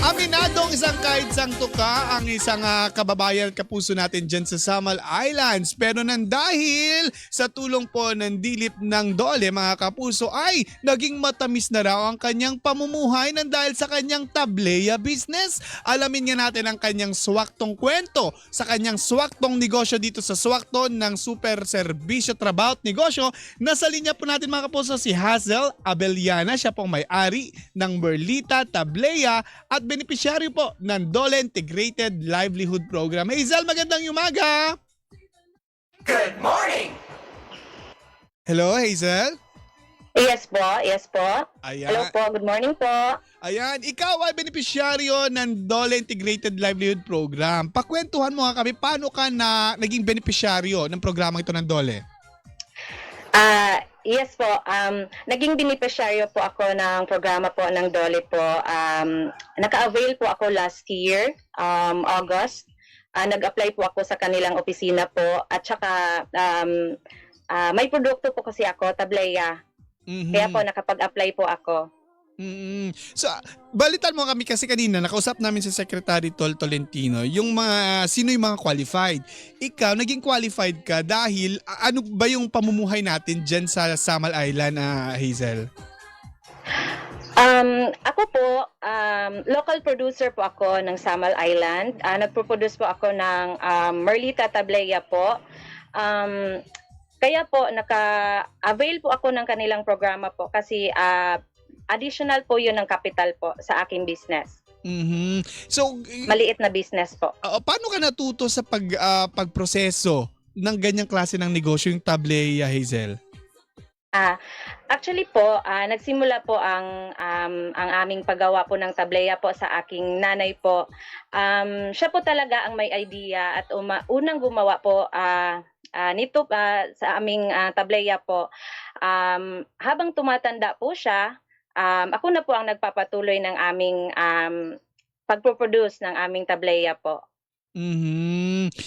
Aminadong isang kahit sang tuka ang isang kababayan at kapuso natin dyan sa Samal Islands. Pero nang dahil sa tulong po ng dilip ng Dole mga kapuso ay naging matamis na raw ang kanyang pamumuhay nang dahil sa kanyang tableya business. Alamin nga natin ang kanyang swaktong kwento sa kanyang swaktong negosyo dito sa swakto ng Super Serbisyo Trabaho at Negosyo. Nasa linya po natin mga kapuso si Hazel Abeliana. Siya pong may-ari ng Merlita Tableya at beneficiaryo po ng Dole Integrated Livelihood Program. Hazel, magandang umaga! Good morning! Hello, Hazel? Yes po, yes po. Ayan. Hello po, good morning po. Ayan, ikaw ay beneficiaryo ng Dole Integrated Livelihood Program. Pakwentuhan mo nga kami, paano ka na naging beneficiaryo ng programang ito ng Dole? Yes po, naging beneficiaryo po ako ng programa po ng Dole po. Naka-avail po ako last year, August. Nag-apply po ako sa kanilang opisina po at saka may produkto po kasi ako, Tableya. Kaya po nakapag-apply po ako. So, balitan mo kami kasi kanina, nakausap namin si Secretary Tol Tolentino, yung sino yung mga qualified. Ikaw, naging qualified ka dahil ano ba yung pamumuhay natin dyan sa Samal Island, Hazel? Ako po, local producer po ako ng Samal Island. Nagpo-produce po ako ng Merlita Tableya po. Kaya po, naka-avail po ako ng kanilang programa po kasi additional po yun ng capital po sa aking business. So, maliit na business po. Paano ka natuto sa pagproseso ng ganyang klase ng negosyo, yung Tableya, Hazel? Actually po, nagsimula po ang aming paggawa po ng Tableya po sa aking nanay po. Siya po talaga ang may idea at unang gumawa po nito sa aming Tableya po. Habang tumatanda po siya, ako na po ang nagpapatuloy ng aming pagpo-produce ng aming Tableya po.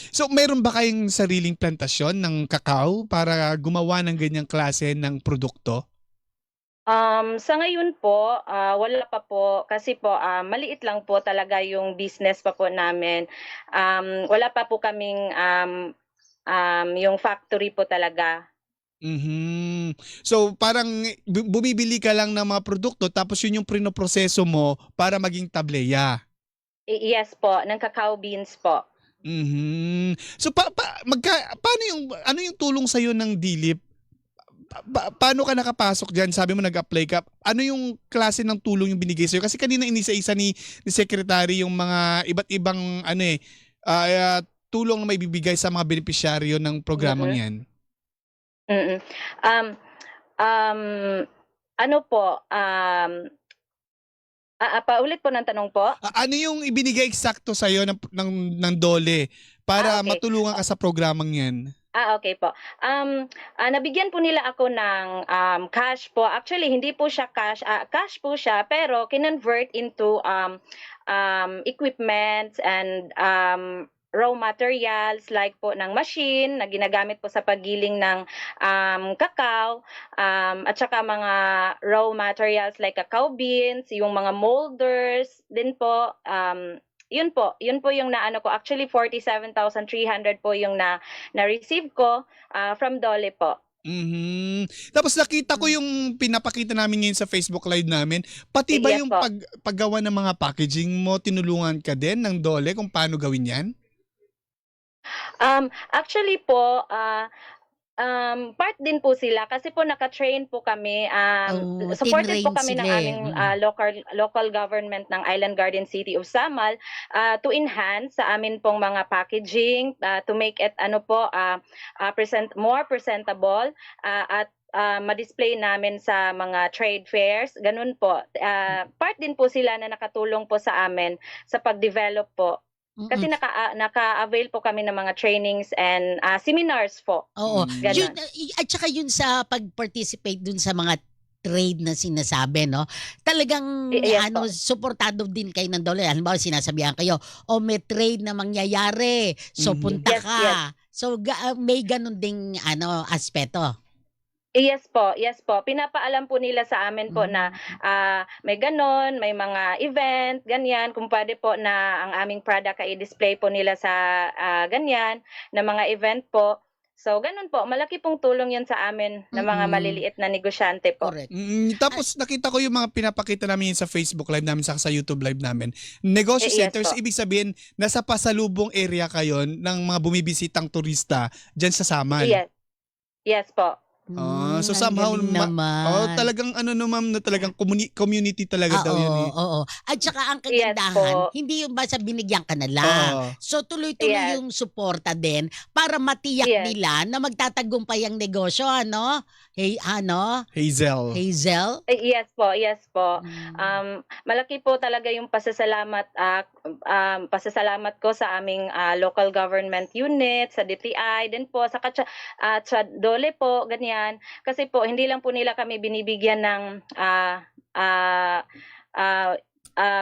So, meron ba kayong sariling plantasyon ng kakao para gumawa ng ganyang klase ng produkto? Sa ngayon po, wala pa po kasi po maliit lang po talaga yung business pa po namin. Wala pa po kaming yung factory po talaga. So, parang bumibili ka lang ng mga produkto tapos yun yung prinoproseso mo para maging tableya. Yes po, ng cacao beans po. So, paano ano yung tulong sa'yo ng DILIP? Paano ka nakapasok dyan? Sabi mo nag-apply ka. Ano yung klase ng tulong yung binigay sa'yo? Kasi kanina inisa-isa ni Secretary yung mga iba't ibang tulong na may bibigay sa mga benepisyaryo ng programang yan. Ano po? Paulit po ng tanong po. Ano yung ibinigay eksakto sa'yo ng Dole para Okay. matulungan ka sa programang yan? Okay po. Nabigyan po nila ako ng cash po. Actually, hindi po siya cash. Cash po siya, pero kinonvert into equipment and raw materials like po ng machine na ginagamit po sa paggiling ng cacao, at saka mga raw materials like cacao beans, yung mga molders din po. Yun po yung naano ko. Actually, 47,300 po yung na-receive ko from Dole po. Tapos nakita ko yung pinapakita namin ngayon sa Facebook Live namin. Pati ba Yes yung po. paggawa ng mga packaging mo, tinulungan ka din ng Dole kung paano gawin yan? Actually po, part din po sila kasi po naka-train po kami. Supported po kami ng sila aming local government ng Island Garden City of Samal to enhance sa amin pong mga packaging, to make it more presentable, at ma-display namin sa mga trade fairs. Ganun po. Part din po sila na nakatulong po sa amin sa pag-develop po. Kasi naka-avail po kami ng mga trainings and seminars po. Oo. Ganon. Yun, at saka yun sa pag-participate dun sa mga trade na sinasabi, no? Talagang Yes po. suportado din kayo ng Dole. Halimbawa, sinasabihan kayo, may trade na mangyayari. So, punta Yes, ka. yes. So, may ganun ding aspeto. Yes po, yes po. Pinapaalam po nila sa amin po na may gano'n, may mga event, ganyan. Kung puwede po na ang aming product ay i-display po nila sa ganyan na mga event po. So gano'n po, malaki pong tulong 'yun sa amin na mga Mm. maliliit na negosyante po. Correct. Tapos nakita ko yung mga pinapakita namin yun sa Facebook live namin saka sa YouTube live namin. Negosyo Yes centers, po. ibig sabihin nasa pasalubong area kayo ng mga bumibisitang turista diyan sa Samal. Yes, yes po. So Ang somehow galing naman. talagang ano no ma'am na talagang community talaga daw yun eh. Oo. At saka ang Yes kagandahan, po. hindi yung basta binigyan ka na lang. Oo. So tuloy-tuloy Yes. yung suporta din para matiyak Yes. nila na magtatagumpay ang negosyo, ano? Hey, ano? Hazel. Hazel? Yes po, yes po. Mm. Malaki po talaga yung pasasalamat ko sa aming local government unit, sa DTI, din po sa DOLE po, ganyan. Kasi po hindi lang po nila kami binibigyan ng ah, ah,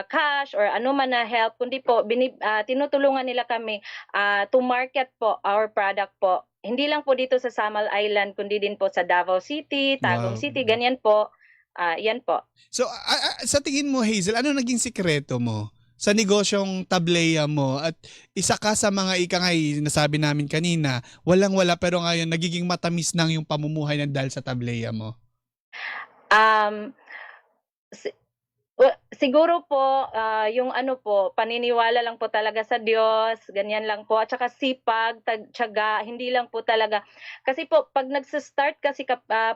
cash or ano man na help, kundi po tinutulungan nila kami to market po our product po. Hindi lang po dito sa Samal Island, kundi din po sa Davao City, Tagum Wow. City, ganyan po. Yan po. So sa tingin mo Hazel, ano naging sikreto mo sa negosyong tableya mo at isa ka sa mga ikangay nasabi namin kanina, walang-wala pero ngayon nagiging matamis nang yung pamumuhay ng dahil sa tableya mo? Um, si Siguro po, yung ano po, paniniwala lang po talaga sa Diyos, ganyan lang po. At saka sipag, tiyaga, hindi lang po talaga. Kasi po, pag nagsa-start kasi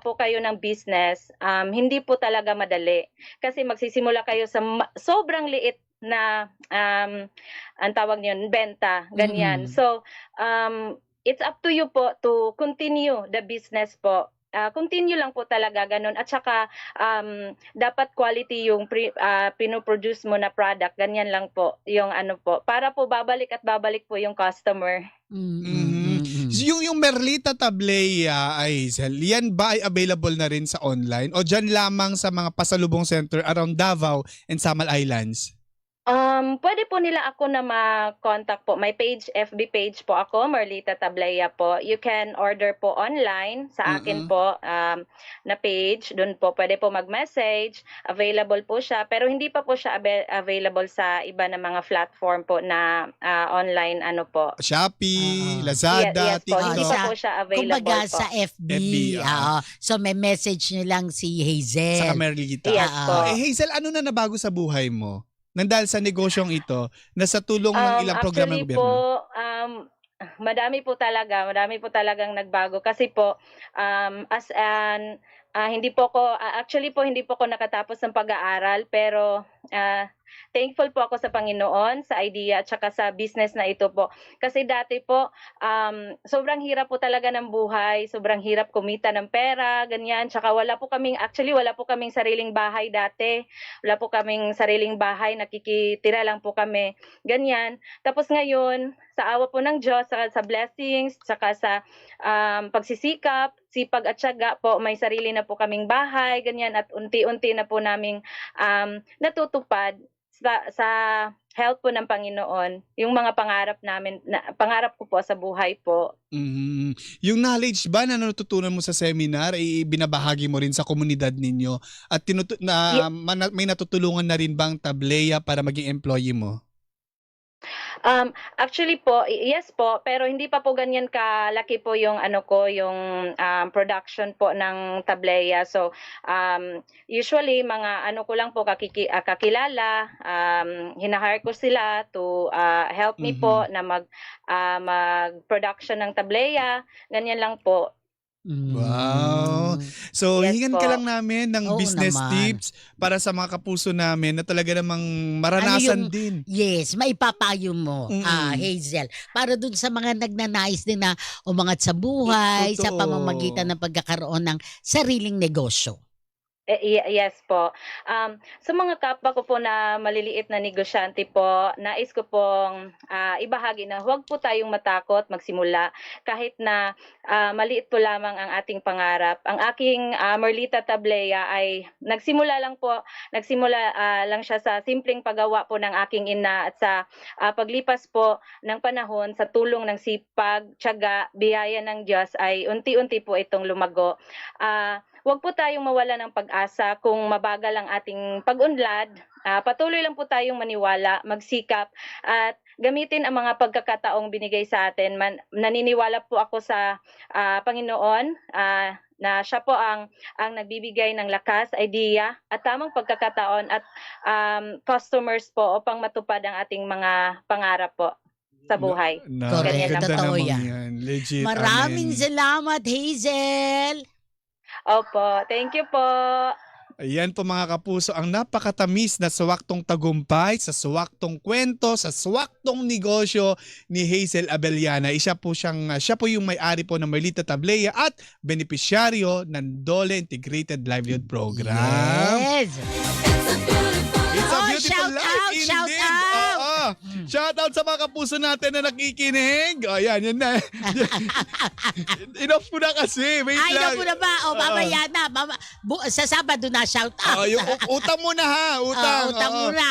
po kayo ng business, hindi po talaga madali. Kasi magsisimula kayo sa sobrang liit na, ang tawag niyon, benta, ganyan. Mm. So, it's up to you po to continue the business po. Continue lang po talaga gano'n at saka dapat quality yung pino-produce mo na product, ganyan lang po yung ano po, para po babalik at babalik po yung customer. Yung Merlita Tableya, Hazel, yan ba ay available na rin sa online o dyan lamang sa mga pasalubong center around Davao and Samal Islands? Puwede po nila ako na ma-contact po. May FB page po ako, Merlita Tableya po. You can order po online sa akin po, na page. Do'n po puwede po mag-message, available po siya. Pero hindi pa po siya available sa iba na mga platform po na, online ano po. Shopee, Oo. Lazada, Yes po, hindi TikTok, pa po siya available Kumbaga po. sa FB. FB, Oo. So may message nyo lang si Hazel. saka Merlita. Yes po. Hazel, ano na nabago sa buhay mo? Nandahil sa negosyong ito na sa tulong ng ilang programa ng Actually po, gobyerno? madami po talagang nagbago kasi po, as an hindi po ako actually po hindi po ako nakatapos ng pag-aaral pero, thankful po ako sa Panginoon, sa idea at saka sa business na ito po. Kasi dati po, sobrang hirap po talaga ng buhay, sobrang hirap kumita ng pera, ganyan. Tsaka wala po kaming sariling bahay dati. Wala po kaming sariling bahay, nakikitira lang po kami, ganyan. Tapos ngayon, sa awa po ng Diyos, saka sa blessings, saka sa pagsisikap, sipag at tiyaga po, may sarili na po kaming bahay, ganyan, at unti-unti na po naming natutupad sa help po ng Panginoon, yung mga pangarap ko po sa buhay po. Yung knowledge ba na natutunan mo sa seminar ay binabahagi mo rin sa komunidad ninyo at may natutulungan na rin bang tableya para maging employee mo? Actually po, yes po, pero hindi pa po ganyan kalaki po yung ano ko, yung production po ng tableya. So, usually mga ano ko lang po kakilala, hina-hire ko sila to help me po na mag-production ng tableya, ganyan lang po. Wow. Mm. So, Yes hingan po. ka lang namin ng Oo business naman. tips para sa mga kapuso namin na talaga namang maranasan Ano yung- din. Yes, maipapayo mo, Hazel. Para dun sa mga nagnanais din na umangat sa buhay, sa Totoo. pamamagitan ng pagkakaroon ng sariling negosyo. Yes po. Sa mga kapwa ko po na maliliit na negosyante po, nais ko pong, ibahagi na huwag po tayong matakot magsimula kahit na, maliit po lamang ang ating pangarap. Ang aking, Merlita Tablea ay nagsimula lang siya sa simpleng paggawa po ng aking ina at sa, paglipas po ng panahon sa tulong ng sipag, tiyaga, biyaya ng Diyos ay unti-unti po itong lumago. Huwag po tayong mawala ng pag-asa kung mabagal ang ating pag-unlad. Patuloy lang po tayong maniwala, magsikap at gamitin ang mga pagkakataong binigay sa atin. Naniniwala po ako sa Panginoon na siya po ang nagbibigay ng lakas, idea at tamang pagkakataon at customers po upang matupad ang ating mga pangarap po sa buhay. Na, Correct. Ganyan lang ganda po. Totoo naman yan. yan. Legit. Maraming Amen. salamat, Hazel! Opo, thank you po. Ayan po mga kapuso, ang napakatamis na swaktong tagumpay, sa swaktong kwento, sa swaktong negosyo ni Hazel Abellana. Siya po yung may-ari po ng Merlita Tablea at benepisyaryo ng Dole Integrated Livelihood Program. Yes! It's a Oh, beautiful shout life out, indeed. shout out. Oo. Shout out sa mga kapuso natin na nakikinig. O yan na. Enough ko na kasi. Wait Ay, lang. naku na ba? O, mamaya na. Sa Sabado na, shout out. Yung utang muna ha. Utang. Utang Oo. muna.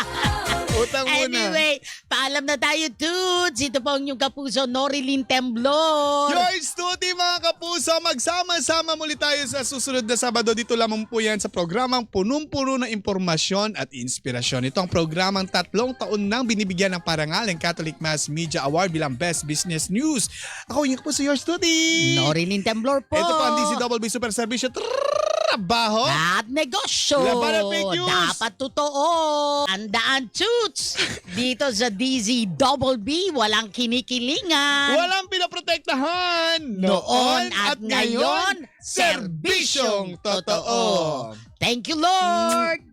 Utang muna. Anyway, paalam na tayo, dudes. Ito po ang inyong kapuso, Norilyn Temblor. Yours tuti mga kapuso, magsama-sama muli tayo sa susunod na Sabado. Dito lamang po yan sa programang punong-puno ng impormasyon at inspirasyon. Ito ang programang 3 taon nang binibigyan ng parangal ng Catholic Mass Media Award bilang Best Business News. Ako yung kapuso, yours tuti. Norilyn Temblor po. Ito po ang DCWB Super Servicio Trabaho. At negosyo. Laban ng fake news. Dapat totoo. Tandaan, toots. Dito sa DZBB, walang kinikilingan. Walang pinaprotektahan. Noon at ngayon, serbisyong totoo. Thank you, Lord.